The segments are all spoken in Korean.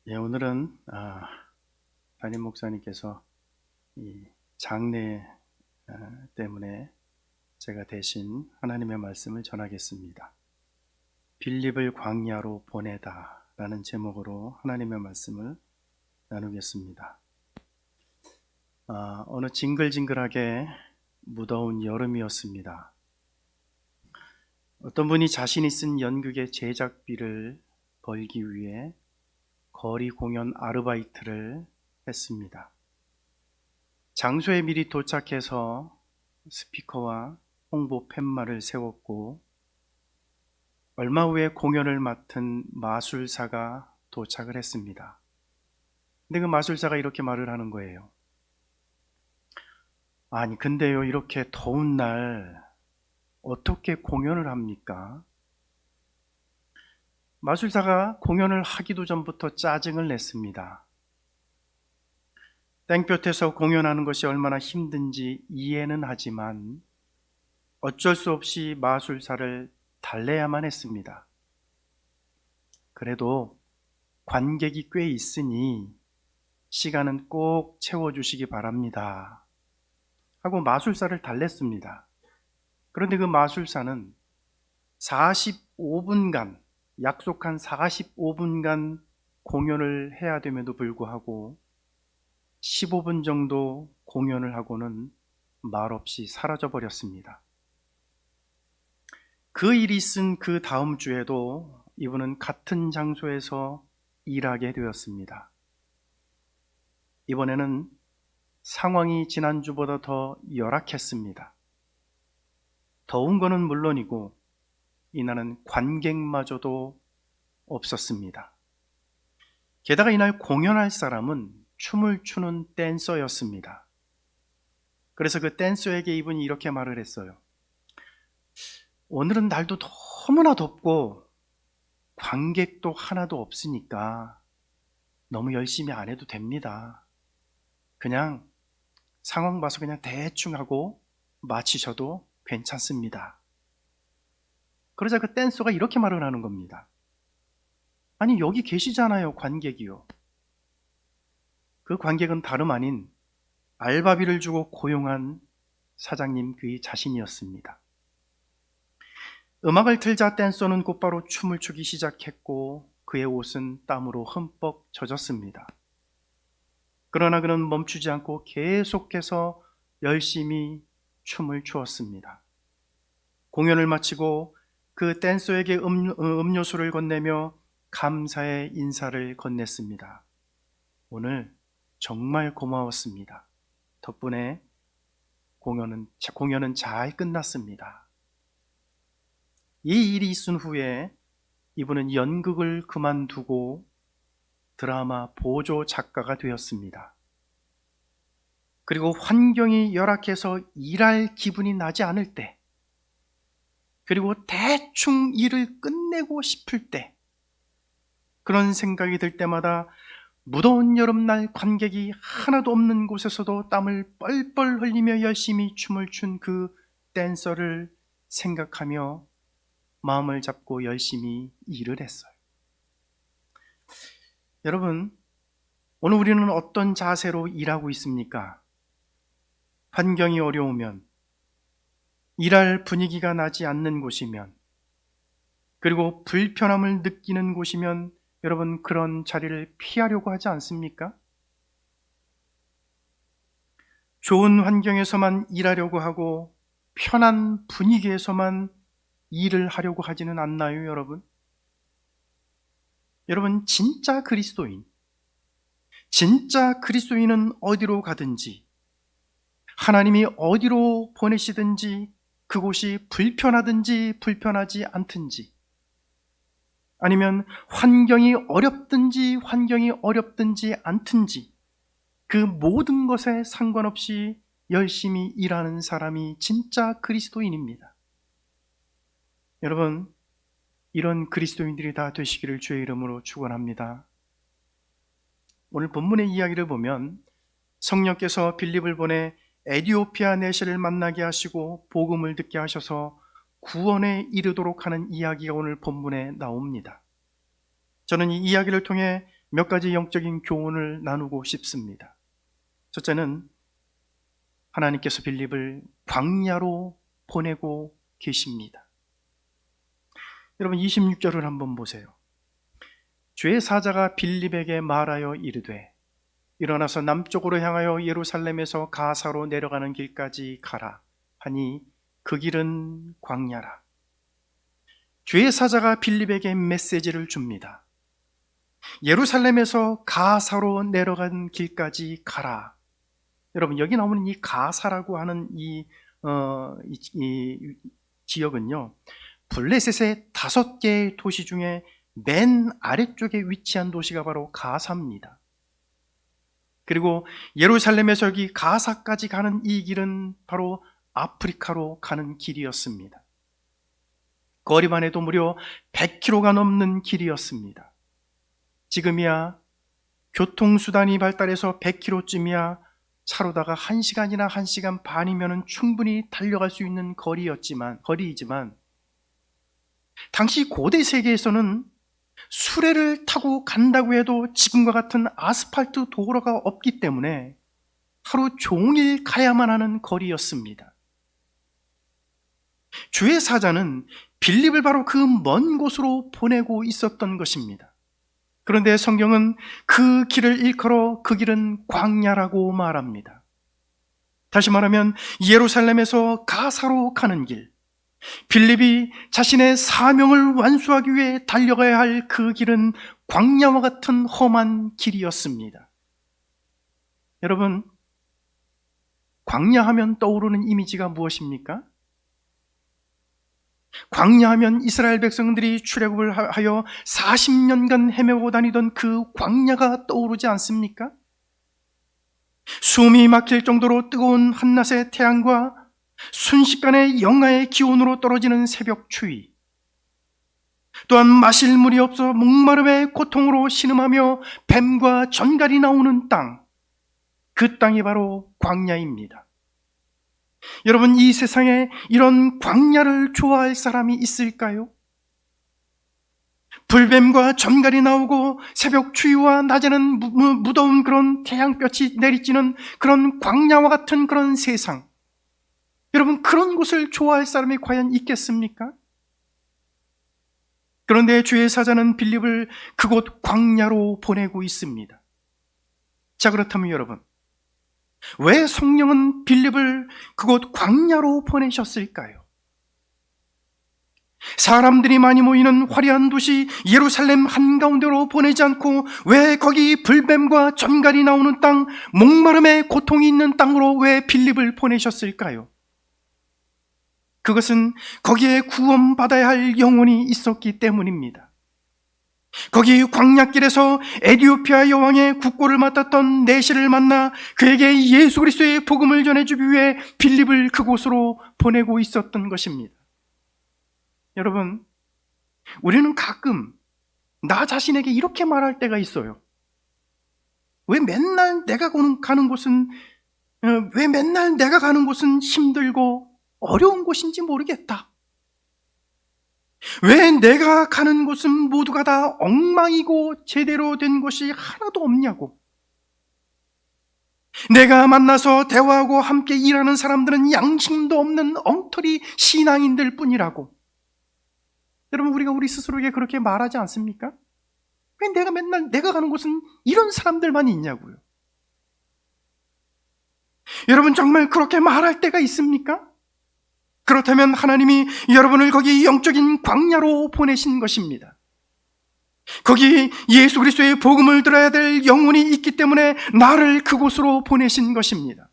오늘은 담임 목사님께서 이 장례 때문에 제가 대신 하나님의 말씀을 전하겠습니다. 빌립을 광야로 보내다 라는 제목으로 하나님의 말씀을 나누겠습니다. 어느 징글징글하게 무더운 여름이었습니다. 어떤 분이 자신이 쓴 연극의 제작비를 벌기 위해 거리 공연 아르바이트를 했습니다. 장소에 미리 도착해서 스피커와 홍보 팻말을 세웠고 얼마 후에 공연을 맡은 마술사가 도착을 했습니다. 근데 그 마술사가 이렇게 말을 하는 거예요. 아니 근데요, 이렇게 더운 날 어떻게 공연을 합니까? 마술사가 공연을 하기도 전부터 짜증을 냈습니다. 땡볕에서 공연하는 것이 얼마나 힘든지 이해는 하지만 어쩔 수 없이 마술사를 달래야만 했습니다. 그래도 관객이 꽤 있으니 시간은 꼭 채워주시기 바랍니다 하고 마술사를 달랬습니다. 그런데 그 마술사는 45분간, 약속한 45분간 공연을 해야 됨에도 불구하고 15분 정도 공연을 하고는 말없이 사라져 버렸습니다. 그 일이 있은 그 다음 주에도 이분은 같은 장소에서 일하게 되었습니다. 이번에는 상황이 지난주보다 더 열악했습니다. 더운 거는 물론이고 이날은 관객마저도 없었습니다. 게다가 이날 공연할 사람은 춤을 추는 댄서였습니다. 그래서 그 댄서에게 이분이 이렇게 말을 했어요. 오늘은 날도 너무나 덥고 관객도 하나도 없으니까 너무 열심히 안 해도 됩니다. 그냥 상황 봐서 그냥 대충 하고 마치셔도 괜찮습니다. 그러자 그 댄서가 이렇게 말을 하는 겁니다. 아니 여기 계시잖아요, 관객이요. 그 관객은 다름 아닌 알바비를 주고 고용한 사장님 그의 자신이었습니다. 음악을 틀자 댄서는 곧바로 춤을 추기 시작했고 그의 옷은 땀으로 흠뻑 젖었습니다. 그러나 그는 멈추지 않고 계속해서 열심히 춤을 추었습니다. 공연을 마치고 그 댄서에게 음료수를 건네며 감사의 인사를 건넸습니다. 오늘 정말 고마웠습니다. 덕분에 공연은 잘 끝났습니다. 이 일이 있은 후에 이분은 연극을 그만두고 드라마 보조 작가가 되었습니다. 그리고 환경이 열악해서 일할 기분이 나지 않을 때, 그리고 대충 일을 끝내고 싶을 때, 그런 생각이 들 때마다 무더운 여름날 관객이 하나도 없는 곳에서도 땀을 뻘뻘 흘리며 열심히 춤을 춘 그 댄서를 생각하며 마음을 잡고 열심히 일을 했어요. 여러분, 오늘 우리는 어떤 자세로 일하고 있습니까? 환경이 어려우면, 일할 분위기가 나지 않는 곳이면, 그리고 불편함을 느끼는 곳이면 여러분 그런 자리를 피하려고 하지 않습니까? 좋은 환경에서만 일하려고 하고 편한 분위기에서만 일을 하려고 하지는 않나요, 여러분? 여러분, 진짜 그리스도인은 어디로 가든지, 하나님이 어디로 보내시든지 그곳이 불편하든지 불편하지 않든지, 아니면 환경이 어렵든지 않든지 그 모든 것에 상관없이 열심히 일하는 사람이 진짜 그리스도인입니다. 여러분, 이런 그리스도인들이 다 되시기를 주의 이름으로 축원합니다. 오늘 본문의 이야기를 보면 성령께서 빌립을 보내 에디오피아 내시를 만나게 하시고 복음을 듣게 하셔서 구원에 이르도록 하는 이야기가 오늘 본문에 나옵니다. 저는 이 이야기를 통해 몇 가지 영적인 교훈을 나누고 싶습니다. 첫째는 하나님께서 빌립을 광야로 보내고 계십니다. 여러분 26절을 한번 보세요. 주의 사자가 빌립에게 말하여 이르되 일어나서 남쪽으로 향하여 예루살렘에서 가사로 내려가는 길까지 가라 하니 그 길은 광야라. 주의 사자가 빌립에게 메시지를 줍니다. 예루살렘에서 가사로 내려간 길까지 가라. 여러분 여기 나오는 이 가사라고 하는 이 지역은요, 블레셋의 5개의 도시 중에 맨 아래쪽에 위치한 도시가 바로 가사입니다. 그리고 예루살렘에서 여기 가사까지 가는 이 길은 바로 아프리카로 가는 길이었습니다. 거리만 해도 무려 100km가 넘는 길이었습니다. 지금이야 교통수단이 발달해서 100km쯤이야 차로다가 1시간이나 1시간 반이면 충분히 달려갈 수 있는 거리이지만 당시 고대 세계에서는 수레를 타고 간다고 해도 지금과 같은 아스팔트 도로가 없기 때문에 하루 종일 가야만 하는 거리였습니다. 주의 사자는 빌립을 바로 그 먼 곳으로 보내고 있었던 것입니다. 그런데 성경은 그 길을 일컬어 그 길은 광야라고 말합니다. 다시 말하면 예루살렘에서 가사로 가는 길, 빌립이 자신의 사명을 완수하기 위해 달려가야 할 그 길은 광야와 같은 험한 길이었습니다. 여러분, 광야하면 떠오르는 이미지가 무엇입니까? 광야하면 이스라엘 백성들이 출애굽을 하여 40년간 헤매고 다니던 그 광야가 떠오르지 않습니까? 숨이 막힐 정도로 뜨거운 한낮의 태양과 순식간에 영하의 기온으로 떨어지는 새벽 추위, 또한 마실 물이 없어 목마름의 고통으로 신음하며 뱀과 전갈이 나오는 땅, 그 땅이 바로 광야입니다. 여러분, 이 세상에 이런 광야를 좋아할 사람이 있을까요? 불뱀과 전갈이 나오고 새벽 추위와 낮에는 무더운 그런 태양볕이 내리쬐는 그런 광야와 같은 그런 세상, 여러분, 그런 곳을 좋아할 사람이 과연 있겠습니까? 그런데 주의 사자는 빌립을 그곳 광야로 보내고 있습니다. 자, 그렇다면 여러분, 왜 성령은 빌립을 그곳 광야로 보내셨을까요? 사람들이 많이 모이는 화려한 도시 예루살렘 한가운데로 보내지 않고 왜 거기 불뱀과 전갈이 나오는 땅, 목마름의 고통이 있는 땅으로 왜 빌립을 보내셨을까요? 그것은 거기에 구원받아야 할 영혼이 있었기 때문입니다. 거기 광야길에서 에티오피아 여왕의 국고를 맡았던 내시를 만나 그에게 예수 그리스도의 복음을 전해주기 위해 빌립을 그곳으로 보내고 있었던 것입니다. 여러분, 우리는 가끔 나 자신에게 이렇게 말할 때가 있어요. 왜 맨날 내가 가는 곳은 힘들고 어려운 곳인지 모르겠다. 왜 내가 가는 곳은 모두가 다 엉망이고 제대로 된 곳이 하나도 없냐고. 내가 만나서 대화하고 함께 일하는 사람들은 양심도 없는 엉터리 신앙인들 뿐이라고. 여러분, 우리가 우리 스스로에게 그렇게 말하지 않습니까? 왜 내가 가는 곳은 이런 사람들만 있냐고요. 여러분, 정말 그렇게 말할 때가 있습니까? 그렇다면 하나님이 여러분을 거기 영적인 광야로 보내신 것입니다. 거기 예수 그리스도의 복음을 들어야 될 영혼이 있기 때문에 나를 그곳으로 보내신 것입니다.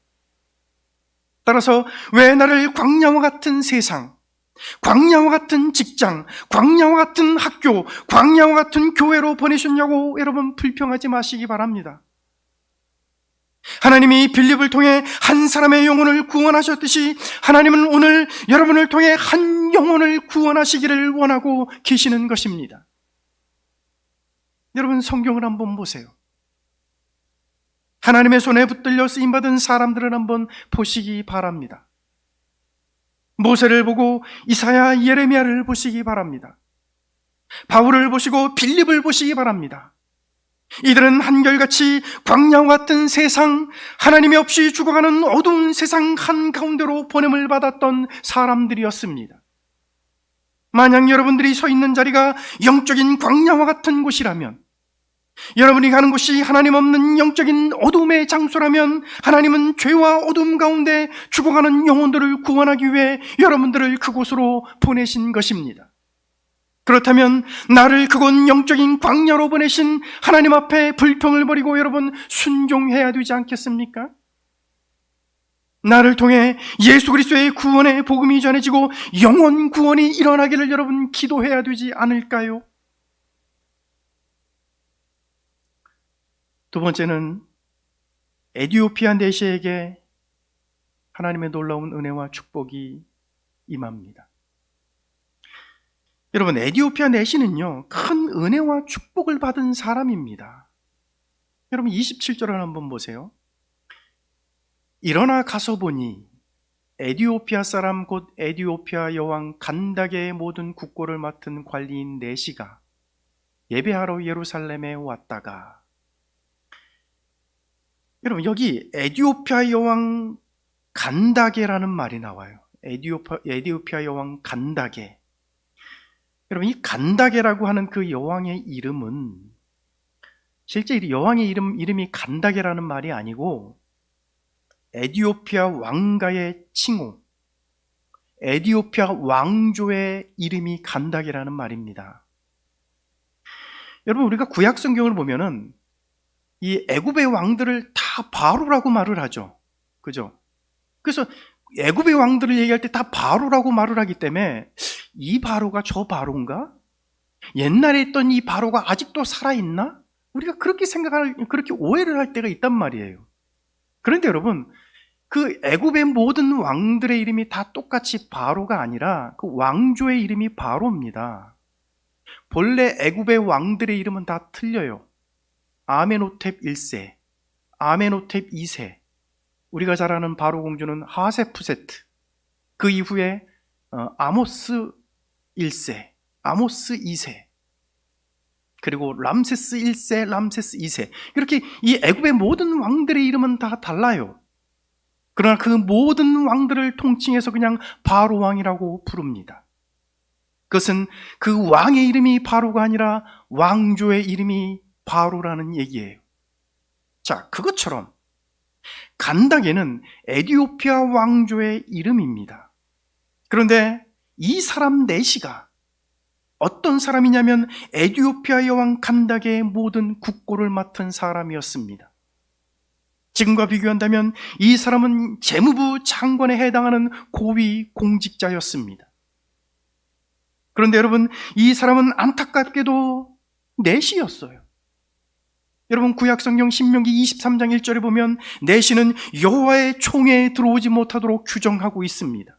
따라서 왜 나를 광야와 같은 세상, 광야와 같은 직장, 광야와 같은 학교, 광야와 같은 교회로 보내셨냐고 여러분 불평하지 마시기 바랍니다. 하나님이 빌립을 통해 한 사람의 영혼을 구원하셨듯이 하나님은 오늘 여러분을 통해 한 영혼을 구원하시기를 원하고 계시는 것입니다. 여러분, 성경을 한번 보세요. 하나님의 손에 붙들려 쓰임받은 사람들을 한번 보시기 바랍니다. 모세를 보고 이사야, 예레미야를 보시기 바랍니다. 바울을 보시고 빌립을 보시기 바랍니다. 이들은 한결같이 광야와 같은 세상, 하나님이 없이 죽어가는 어두운 세상 한가운데로 보냄을 받았던 사람들이었습니다. 만약 여러분들이 서 있는 자리가 영적인 광야와 같은 곳이라면, 여러분이 가는 곳이 하나님 없는 영적인 어둠의 장소라면, 하나님은 죄와 어둠 가운데 죽어가는 영혼들을 구원하기 위해 여러분들을 그곳으로 보내신 것입니다. 그렇다면 나를 그곳 영적인 광야로 보내신 하나님 앞에 불평을 버리고 여러분 순종해야 되지 않겠습니까? 나를 통해 예수 그리스도의 구원의 복음이 전해지고 영혼 구원이 일어나기를 여러분 기도해야 되지 않을까요? 두 번째는 에티오피아 내시에게 하나님의 놀라운 은혜와 축복이 임합니다. 여러분, 에티오피아 내시는요, 큰 은혜와 축복을 받은 사람입니다. 여러분 27절을 한번 보세요. 일어나 가서 보니 에티오피아 사람 곧 에티오피아 여왕 간닥의 모든 국고를 맡은 관리인 내시가 예배하러 예루살렘에 왔다가, 여러분 여기 에티오피아 여왕 간닥이라는 말이 나와요. 에티오피아 여왕 간닥에. 여러분 이 간닥이라고 하는 그 여왕의 이름은 실제 여왕의 이름이 간닥이라는 말이 아니고 에티오피아 왕가의 칭호, 에티오피아 왕조의 이름이 간닥이라는 말입니다. 여러분 우리가 구약 성경을 보면은 이 애굽의 왕들을 다 바로라고 말을 하죠. 그죠? 그래서 애굽의 왕들을 얘기할 때 다 바로라고 말을 하기 때문에 이 바로가 저 바로인가? 옛날에 있던 이 바로가 아직도 살아있나? 우리가 그렇게 그렇게 오해를 할 때가 있단 말이에요. 그런데 여러분, 그 애굽의 모든 왕들의 이름이 다 똑같이 바로가 아니라 그 왕조의 이름이 바로입니다. 본래 애굽의 왕들의 이름은 다 틀려요. 아멘호텝 1세, 아멘호텝 2세, 우리가 잘 아는 바로 공주는 하세푸세트, 그 이후에 아모스 1세, 아모스 2세, 그리고 람세스 1세, 람세스 2세. 이렇게 이 애굽의 모든 왕들의 이름은 다 달라요. 그러나 그 모든 왕들을 통칭해서 그냥 바로 왕이라고 부릅니다. 그것은 그 왕의 이름이 바로가 아니라 왕조의 이름이 바로라는 얘기예요. 자, 그것처럼 간닥에는 에티오피아 왕조의 이름입니다. 그런데 이 사람 내시가 어떤 사람이냐면 에티오피아 여왕 간닥의 모든 국고를 맡은 사람이었습니다. 지금과 비교한다면 이 사람은 재무부 장관에 해당하는 고위 공직자였습니다. 그런데 여러분, 이 사람은 안타깝게도 내시였어요. 여러분 구약성경 신명기 23장 1절에 보면 내시는 여호와의 총회에 들어오지 못하도록 규정하고 있습니다.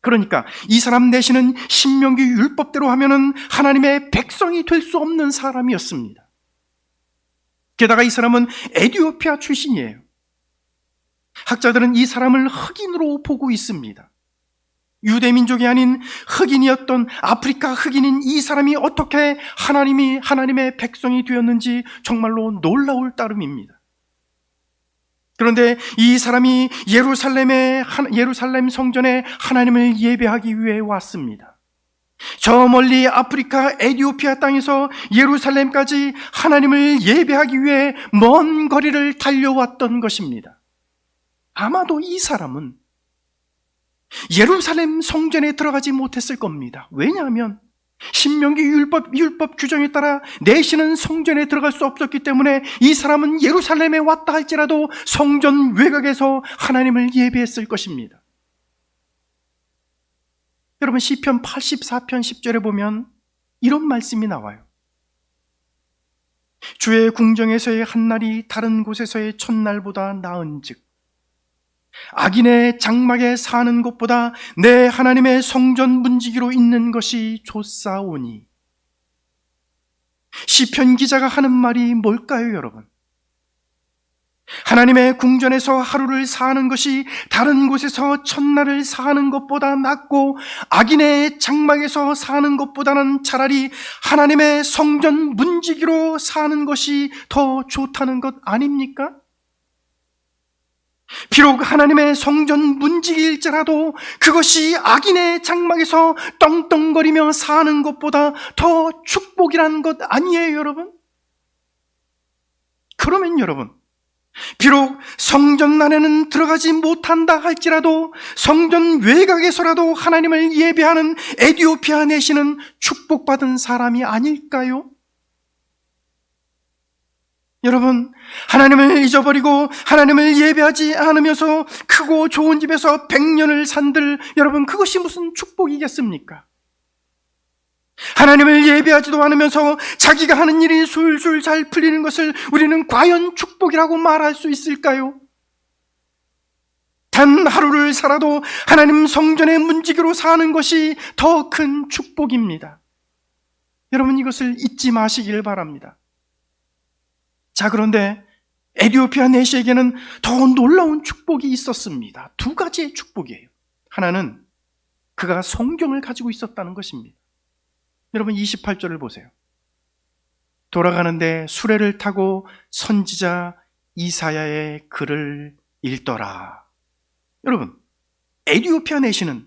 그러니까 이 사람 내시는 신명기 율법대로 하면은 하나님의 백성이 될 수 없는 사람이었습니다. 게다가 이 사람은 에티오피아 출신이에요. 학자들은 이 사람을 흑인으로 보고 있습니다. 유대민족이 아닌 흑인이었던 아프리카 흑인인 이 사람이 어떻게 하나님의 백성이 되었는지 정말로 놀라울 따름입니다. 그런데 이 사람이 예루살렘 성전에 하나님을 예배하기 위해 왔습니다. 저 멀리 아프리카 에티오피아 땅에서 예루살렘까지 하나님을 예배하기 위해 먼 거리를 달려왔던 것입니다. 아마도 이 사람은 예루살렘 성전에 들어가지 못했을 겁니다. 왜냐하면 신명기 율법 규정에 따라 내시는 성전에 들어갈 수 없었기 때문에 이 사람은 예루살렘에 왔다 할지라도 성전 외곽에서 하나님을 예배했을 것입니다. 여러분 시편 84편 10절에 보면 이런 말씀이 나와요. 주의 궁정에서의 한날이 다른 곳에서의 첫날보다 나은즉 악인의 장막에 사는 것보다 내 하나님의 성전 문지기로 있는 것이 좋사오니. 시편 기자가 하는 말이 뭘까요, 여러분? 하나님의 궁전에서 하루를 사는 것이 다른 곳에서 첫날을 사는 것보다 낫고, 악인의 장막에서 사는 것보다는 차라리 하나님의 성전 문지기로 사는 것이 더 좋다는 것 아닙니까? 비록 하나님의 성전 문지기일지라도 그것이 악인의 장막에서 떵떵거리며 사는 것보다 더 축복이라는 것 아니에요, 여러분? 그러면 여러분, 비록 성전 안에는 들어가지 못한다 할지라도 성전 외곽에서라도 하나님을 예배하는 에디오피아 내시는 축복받은 사람이 아닐까요? 여러분, 하나님을 잊어버리고 하나님을 예배하지 않으면서 크고 좋은 집에서 100년을 산들, 여러분, 그것이 무슨 축복이겠습니까? 하나님을 예배하지도 않으면서 자기가 하는 일이 술술 잘 풀리는 것을 우리는 과연 축복이라고 말할 수 있을까요? 단 하루를 살아도 하나님 성전의 문지기로 사는 것이 더 큰 축복입니다. 여러분, 이것을 잊지 마시길 바랍니다. 자, 그런데 에디오피아 내시에게는 더 놀라운 축복이 있었습니다. 두 가지의 축복이에요. 하나는 그가 성경을 가지고 있었다는 것입니다. 여러분, 28절을 보세요. 돌아가는데 수레를 타고 선지자 이사야의 글을 읽더라. 여러분, 에디오피아 내시는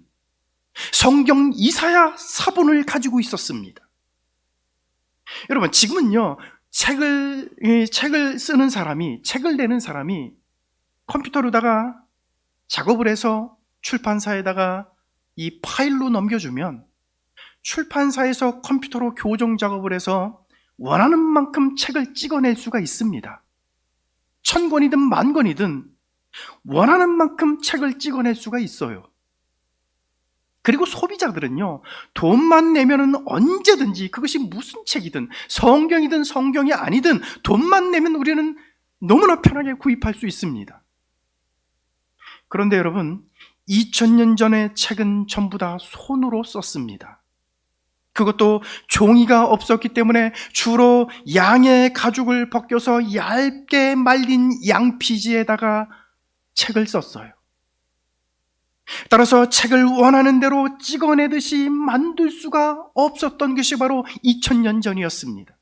성경 이사야 사본을 가지고 있었습니다. 여러분, 지금은요, 책을 쓰는 사람이, 책을 내는 사람이 컴퓨터로다가 작업을 해서 출판사에다가 이 파일로 넘겨주면 출판사에서 컴퓨터로 교정 작업을 해서 원하는 만큼 책을 찍어낼 수가 있습니다. 1000권이든 10,000권이든 원하는 만큼 책을 찍어낼 수가 있어요. 그리고 소비자들은요, 돈만 내면은 언제든지, 그것이 무슨 책이든 성경이든 성경이 아니든 돈만 내면 우리는 너무나 편하게 구입할 수 있습니다. 그런데 여러분, 2000년 전의 책은 전부 다 손으로 썼습니다. 그것도 종이가 없었기 때문에 주로 양의 가죽을 벗겨서 얇게 말린 양피지에다가 책을 썼어요. 따라서 책을 원하는 대로 찍어내듯이 만들 수가 없었던 것이 바로 2000년 전이었습니다.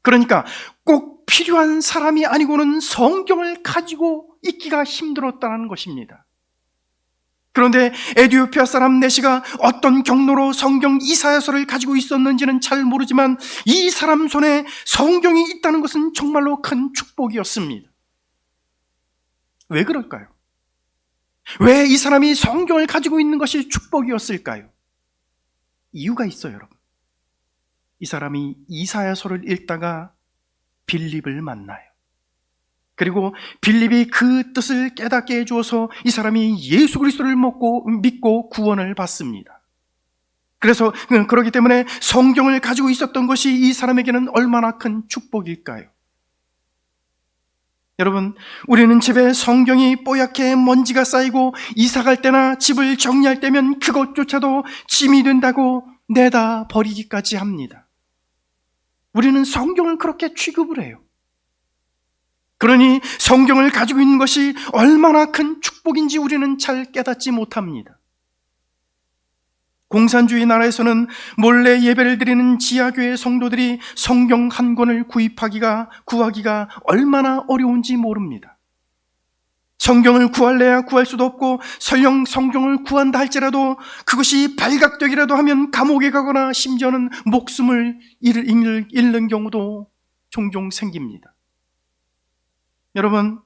그러니까 꼭 필요한 사람이 아니고는 성경을 가지고 있기가 힘들었다는 것입니다. 그런데 에디오피아 사람 내시가 어떤 경로로 성경 이사야서를 가지고 있었는지는 잘 모르지만 이 사람 손에 성경이 있다는 것은 정말로 큰 축복이었습니다. 왜 그럴까요? 왜 이 사람이 성경을 가지고 있는 것이 축복이었을까요? 이유가 있어요, 여러분. 이 사람이 이사야서를 읽다가 빌립을 만나요. 그리고 빌립이 그 뜻을 깨닫게 해주어서 이 사람이 예수 그리스도를 믿고 구원을 받습니다. 그래서 그렇기 때문에 성경을 가지고 있었던 것이 이 사람에게는 얼마나 큰 축복일까요? 여러분, 우리는 집에 성경이 뽀얗게 먼지가 쌓이고 이사 갈 때나 집을 정리할 때면 그것조차도 짐이 된다고 내다 버리기까지 합니다. 우리는 성경을 그렇게 취급을 해요. 그러니 성경을 가지고 있는 것이 얼마나 큰 축복인지 우리는 잘 깨닫지 못합니다. 공산주의 나라에서는 몰래 예배를 드리는 지하교회 성도들이 성경 한 권을 구하기가 얼마나 어려운지 모릅니다. 성경을 구할래야 구할 수도 없고, 설령 성경을 구한다 할지라도 그것이 발각되기라도 하면 감옥에 가거나 심지어는 목숨을 잃는 경우도 종종 생깁니다. 여러분,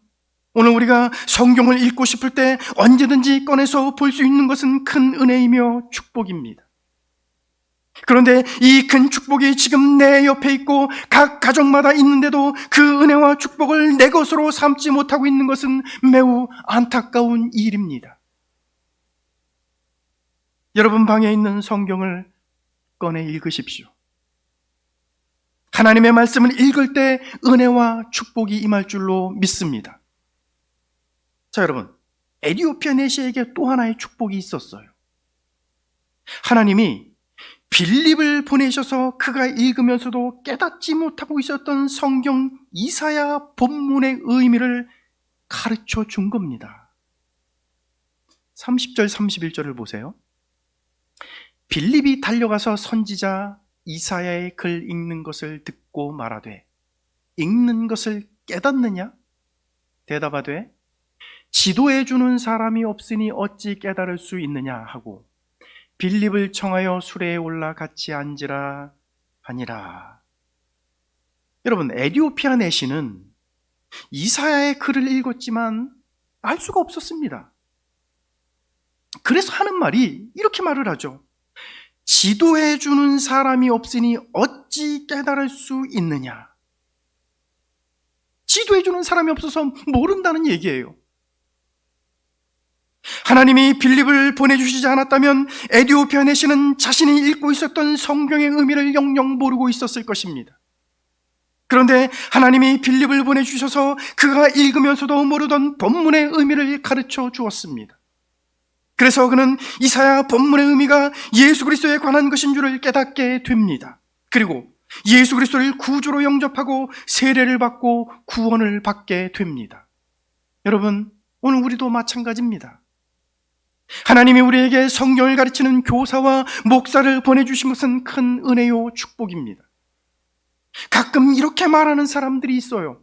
오늘 우리가 성경을 읽고 싶을 때 언제든지 꺼내서 볼 수 있는 것은 큰 은혜이며 축복입니다. 그런데 이 큰 축복이 지금 내 옆에 있고 각 가정마다 있는데도 그 은혜와 축복을 내 것으로 삼지 못하고 있는 것은 매우 안타까운 일입니다. 여러분 방에 있는 성경을 꺼내 읽으십시오. 하나님의 말씀을 읽을 때 은혜와 축복이 임할 줄로 믿습니다. 자, 여러분, 에디오피아 내시에게 또 하나의 축복이 있었어요. 하나님이 빌립을 보내셔서 그가 읽으면서도 깨닫지 못하고 있었던 성경 이사야 본문의 의미를 가르쳐 준 겁니다. 30절 31절을 보세요. 빌립이 달려가서 선지자 이사야의 글 읽는 것을 듣고 말하되 읽는 것을 깨닫느냐? 대답하되 지도해 주는 사람이 없으니 어찌 깨달을 수 있느냐 하고 빌립을 청하여 수레에 올라 같이 앉으라 하니라. 여러분, 에디오피아 내시는 이사야의 글을 읽었지만 알 수가 없었습니다. 그래서 하는 말이 이렇게 말을 하죠. 지도해 주는 사람이 없으니 어찌 깨달을 수 있느냐. 지도해 주는 사람이 없어서 모른다는 얘기예요. 하나님이 빌립을 보내주시지 않았다면 에디오피아 내시는 자신이 읽고 있었던 성경의 의미를 영영 모르고 있었을 것입니다. 그런데 하나님이 빌립을 보내주셔서 그가 읽으면서도 모르던 본문의 의미를 가르쳐 주었습니다. 그래서 그는 이사야 본문의 의미가 예수 그리스도에 관한 것인 줄을 깨닫게 됩니다. 그리고 예수 그리스도를 구주로 영접하고 세례를 받고 구원을 받게 됩니다. 여러분, 오늘 우리도 마찬가지입니다. 하나님이 우리에게 성경을 가르치는 교사와 목사를 보내주신 것은 큰 은혜요 축복입니다. 가끔 이렇게 말하는 사람들이 있어요.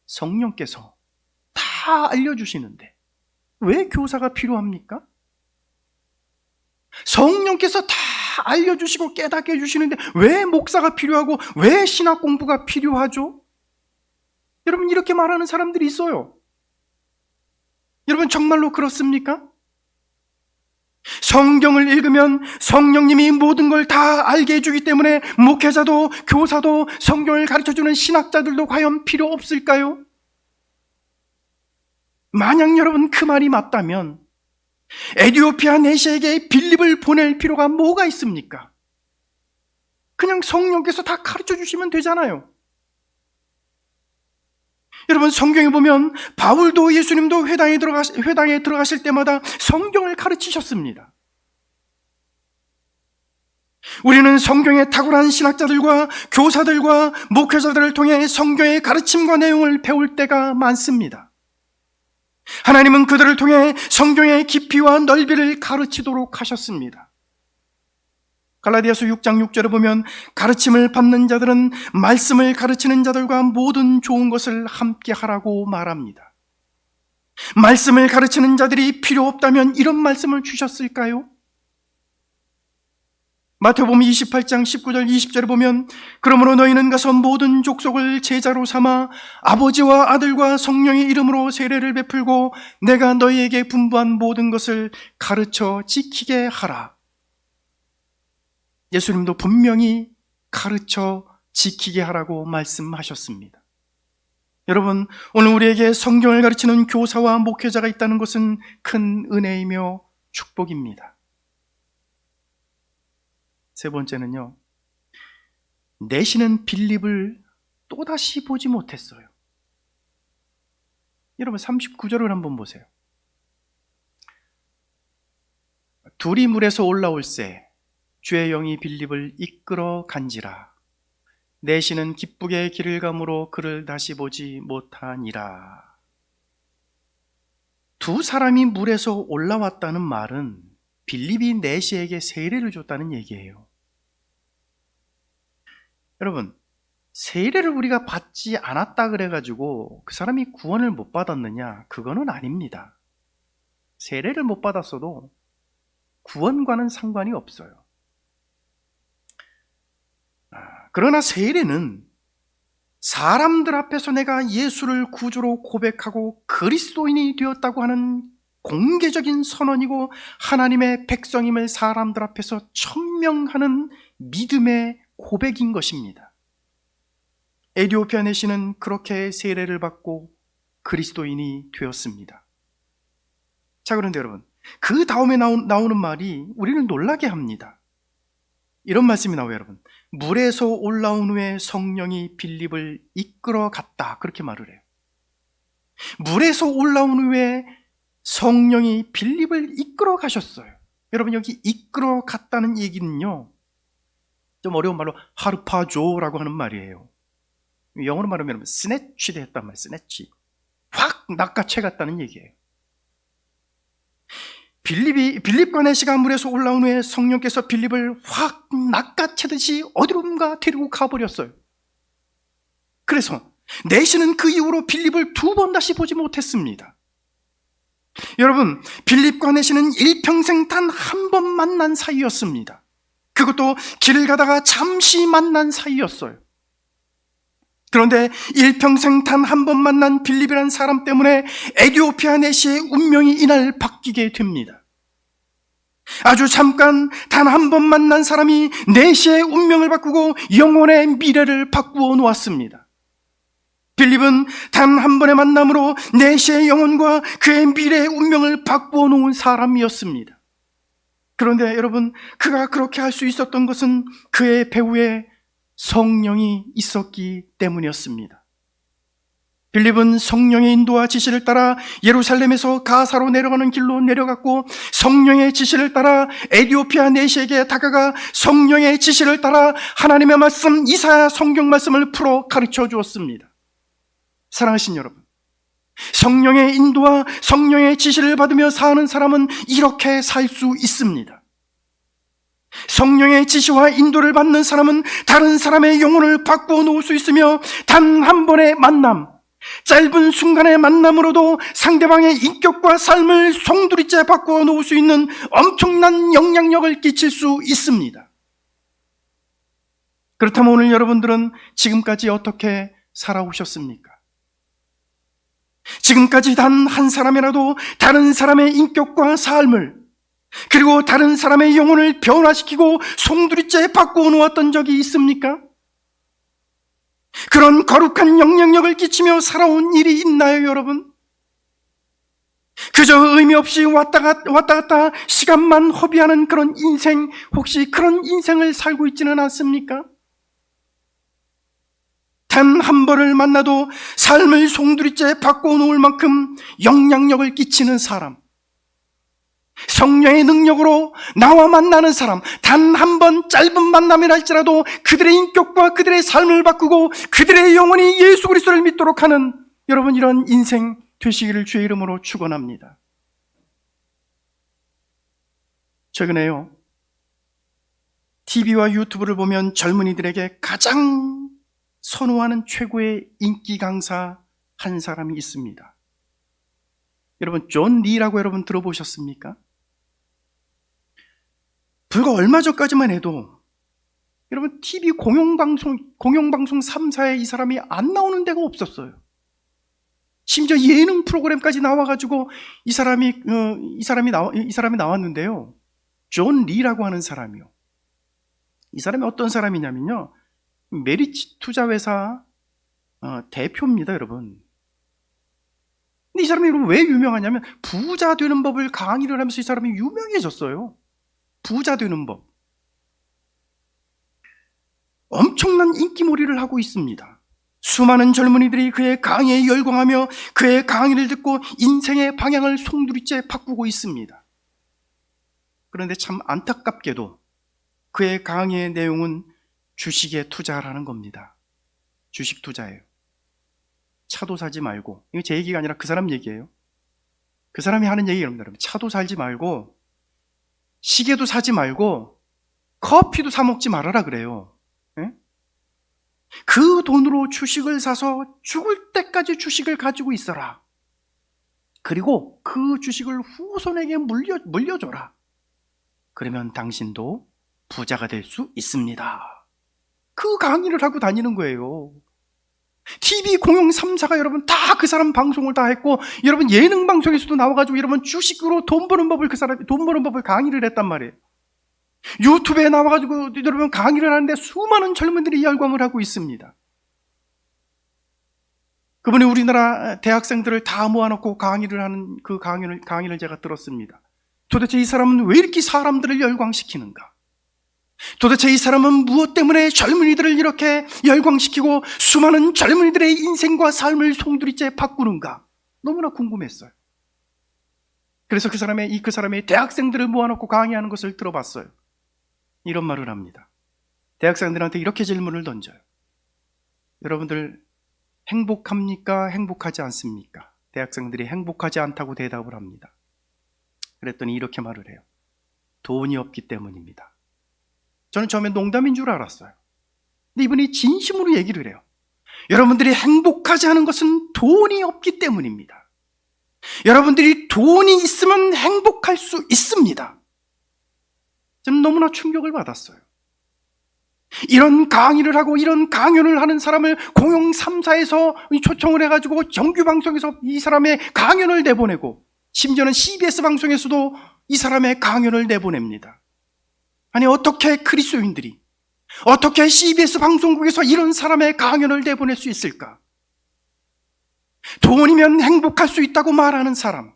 성령께서 다 알려주시는데 왜 교사가 필요합니까? 성령께서 다 알려주시고 깨닫게 해주시는데 왜 목사가 필요하고 왜 신학 공부가 필요하죠? 여러분, 이렇게 말하는 사람들이 있어요. 여러분, 정말로 그렇습니까? 성경을 읽으면 성령님이 모든 걸 다 알게 해주기 때문에 목회자도 교사도 성경을 가르쳐주는 신학자들도 과연 필요 없을까요? 만약 여러분 그 말이 맞다면 에디오피아 내시에게 빌립을 보낼 필요가 뭐가 있습니까? 그냥 성령께서 다 가르쳐 주시면 되잖아요. 여러분, 성경에 보면 바울도 예수님도 회당에 들어가실 때마다 성경을 가르치셨습니다. 우리는 성경의 탁월한 신학자들과 교사들과 목회자들을 통해 성경의 가르침과 내용을 배울 때가 많습니다. 하나님은 그들을 통해 성경의 깊이와 넓이를 가르치도록 하셨습니다. 갈라디아서 6장 6절에 보면 가르침을 받는 자들은 말씀을 가르치는 자들과 모든 좋은 것을 함께 하라고 말합니다. 말씀을 가르치는 자들이 필요 없다면 이런 말씀을 주셨을까요? 마태복음 28장 19절 20절에 보면 그러므로 너희는 가서 모든 족속을 제자로 삼아 아버지와 아들과 성령의 이름으로 세례를 베풀고 내가 너희에게 분부한 모든 것을 가르쳐 지키게 하라. 예수님도 분명히 가르쳐 지키게 하라고 말씀하셨습니다. 여러분, 오늘 우리에게 성경을 가르치는 교사와 목회자가 있다는 것은 큰 은혜이며 축복입니다. 세 번째는요, 내시는 빌립을 또다시 보지 못했어요. 여러분, 39절을 한번 보세요. 둘이 물에서 올라올새 주의 영이 빌립을 이끌어 간지라. 내시는 기쁘게 길을 가므로 그를 다시 보지 못하니라. 두 사람이 물에서 올라왔다는 말은 빌립이 내시에게 세례를 줬다는 얘기예요. 여러분, 세례를 우리가 받지 않았다 그래가지고 그 사람이 구원을 못 받았느냐? 그거는 아닙니다. 세례를 못 받았어도 구원과는 상관이 없어요. 그러나 세례는 사람들 앞에서 내가 예수를 구주로 고백하고 그리스도인이 되었다고 하는 공개적인 선언이고 하나님의 백성임을 사람들 앞에서 천명하는 믿음의 고백인 것입니다. 에디오피아 내시는 그렇게 세례를 받고 그리스도인이 되었습니다. 자, 그런데 여러분, 그 다음에 나오는 말이 우리를 놀라게 합니다. 이런 말씀이 나와요, 여러분. 물에서 올라온 후에 성령이 빌립을 이끌어 갔다. 그렇게 말을 해요. 물에서 올라온 후에 성령이 빌립을 이끌어 가셨어요. 여러분, 여기 이끌어 갔다는 얘기는요, 좀 어려운 말로 하르파조라고 하는 말이에요. 영어로 말하면 스네치드 했단 말이에요. 스네치. 낚아채 갔다는 얘기예요. 빌립과 내시가 물에서 올라온 후에 성령께서 빌립을 확 낚아채듯이 어디론가 데리고 가버렸어요. 그래서 내시는 그 이후로 빌립을 2번 다시 보지 못했습니다. 여러분, 빌립과 내시는 일평생 단 한 번 만난 사이였습니다. 그것도 길을 가다가 잠시 만난 사이였어요. 그런데 일평생 단 한 번 만난 빌립이라는 사람 때문에 에티오피아 내시의 운명이 이날 바뀌게 됩니다. 아주 잠깐 단 한 번 만난 사람이 내시의 운명을 바꾸고 영혼의 미래를 바꾸어 놓았습니다. 빌립은 단 한 번의 만남으로 내시의 영혼과 그의 미래의 운명을 바꾸어 놓은 사람이었습니다. 그런데 여러분, 그가 그렇게 할 수 있었던 것은 그의 배후에 성령이 있었기 때문이었습니다. 빌립은 성령의 인도와 지시를 따라 예루살렘에서 가사로 내려가는 길로 내려갔고, 성령의 지시를 따라 에티오피아 내시에게 다가가 성령의 지시를 따라 하나님의 말씀, 이사야 성경 말씀을 풀어 가르쳐 주었습니다. 사랑하신 여러분, 성령의 인도와 성령의 지시를 받으며 사는 사람은 이렇게 살 수 있습니다. 성령의 지시와 인도를 받는 사람은 다른 사람의 영혼을 바꾸어 놓을 수 있으며, 단 한 번의 만남, 짧은 순간의 만남으로도 상대방의 인격과 삶을 송두리째 바꾸어 놓을 수 있는 엄청난 영향력을 끼칠 수 있습니다. 그렇다면 오늘 여러분들은 지금까지 어떻게 살아오셨습니까? 지금까지 단 한 사람이라도 다른 사람의 인격과 삶을, 그리고 다른 사람의 영혼을 변화시키고 송두리째 바꾸어 놓았던 적이 있습니까? 그런 거룩한 영향력을 끼치며 살아온 일이 있나요, 여러분? 그저 의미 없이 왔다 갔다 시간만 허비하는 그런 인생, 혹시 그런 인생을 살고 있지는 않습니까? 단 한 번을 만나도 삶을 송두리째 바꾸어 놓을 만큼 영향력을 끼치는 사람, 성령의 능력으로 나와 만나는 사람, 단 한 번 짧은 만남이라 할지라도 그들의 인격과 그들의 삶을 바꾸고 그들의 영혼이 예수 그리스도를 믿도록 하는, 여러분, 이런 인생 되시기를 주의 이름으로 축원합니다. 최근에요, TV와 유튜브를 보면 젊은이들에게 가장 선호하는 최고의 인기 강사 한 사람이 있습니다. 여러분, 존 리라고 여러분 들어보셨습니까? 불과 얼마 전까지만 해도 여러분, TV 공영방송 3사에 이 사람이 안 나오는 데가 없었어요. 심지어 예능 프로그램까지 나와가지고 이 사람이 나왔는데요. 존 리라고 하는 사람이요. 이 사람이 어떤 사람이냐면요, 메리츠 투자회사 대표입니다, 여러분. 근데 이 사람이 왜 유명하냐면 부자 되는 법을 강의를 하면서 이 사람이 유명해졌어요. 부자 되는 법. 엄청난 인기몰이를 하고 있습니다. 수많은 젊은이들이 그의 강의에 열광하며 그의 강의를 듣고 인생의 방향을 송두리째 바꾸고 있습니다. 그런데 참 안타깝게도 그의 강의의 내용은 주식에 투자하라는 겁니다. 주식 투자예요. 차도 사지 말고, 이거 제 얘기가 아니라 그 사람 얘기예요. 그 사람이 하는 얘기입니다. 여러분, 차도 살지 말고 시계도 사지 말고 커피도 사 먹지 말아라 그래요. 네? 그 돈으로 주식을 사서 죽을 때까지 주식을 가지고 있어라. 그리고 그 주식을 후손에게 물려줘라. 그러면 당신도 부자가 될 수 있습니다. 그 강의를 하고 다니는 거예요. TV 공영 3사가 여러분 다 그 사람 방송을 다 했고, 여러분 예능 방송에서도 나와가지고 여러분 주식으로 돈 버는 법을, 그 사람이 돈 버는 법을 강의를 했단 말이에요. 유튜브에 나와가지고 여러분 강의를 하는데 수많은 젊은들이 열광을 하고 있습니다. 그분이 우리나라 대학생들을 다 모아놓고 강의를 하는 그 강의를 제가 들었습니다. 도대체 이 사람은 왜 이렇게 사람들을 열광시키는가? 도대체 이 사람은 무엇 때문에 젊은이들을 이렇게 열광시키고 수많은 젊은이들의 인생과 삶을 송두리째 바꾸는가? 너무나 궁금했어요. 그래서 그 사람의 대학생들을 모아놓고 강의하는 것을 들어봤어요. 이런 말을 합니다. 대학생들한테 이렇게 질문을 던져요. 여러분들 행복합니까? 행복하지 않습니까? 대학생들이 행복하지 않다고 대답을 합니다. 그랬더니 이렇게 말을 해요. 돈이 없기 때문입니다. 저는 처음에 농담인 줄 알았어요. 근데 이분이 진심으로 얘기를 해요. 여러분들이 행복하지 않은 것은 돈이 없기 때문입니다. 여러분들이 돈이 있으면 행복할 수 있습니다. 저는 너무나 충격을 받았어요. 이런 강의를 하고 이런 강연을 하는 사람을 공영 3사에서 초청을 해가지고 정규방송에서 이 사람의 강연을 내보내고, 심지어는 CBS 방송에서도 이 사람의 강연을 내보냅니다. 아니, 어떻게 그리스도인들이, 어떻게 CBS 방송국에서 이런 사람의 강연을 내보낼 수 있을까? 돈이면 행복할 수 있다고 말하는 사람,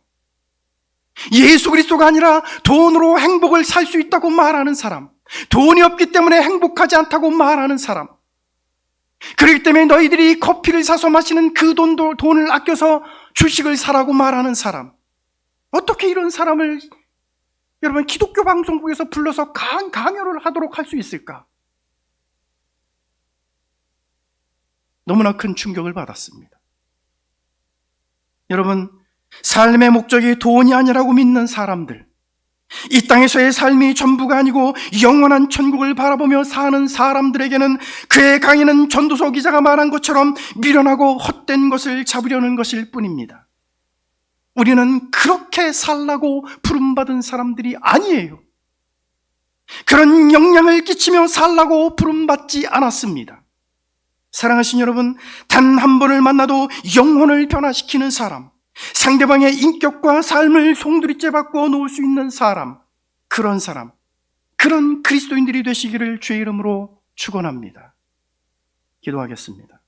예수 그리스도가 아니라 돈으로 행복을 살 수 있다고 말하는 사람, 돈이 없기 때문에 행복하지 않다고 말하는 사람, 그렇기 때문에 너희들이 커피를 사서 마시는 그 돈을 아껴서 주식을 사라고 말하는 사람, 어떻게 이런 사람을 여러분 기독교 방송국에서 불러서 강연을 하도록 할 수 있을까? 너무나 큰 충격을 받았습니다. 여러분, 삶의 목적이 돈이 아니라고 믿는 사람들, 이 땅에서의 삶이 전부가 아니고 영원한 천국을 바라보며 사는 사람들에게는 그의 강의는 전도서 기자가 말한 것처럼 미련하고 헛된 것을 잡으려는 것일 뿐입니다. 우리는 그렇게 살라고 부름받은 사람들이 아니에요. 그런 영향을 끼치며 살라고 부름받지 않았습니다. 사랑하신 여러분, 단 한 번을 만나도 영혼을 변화시키는 사람, 상대방의 인격과 삶을 송두리째 바꾸어 놓을 수 있는 사람, 그런 그리스도인들이 되시기를 주의 이름으로 축원합니다. 기도하겠습니다.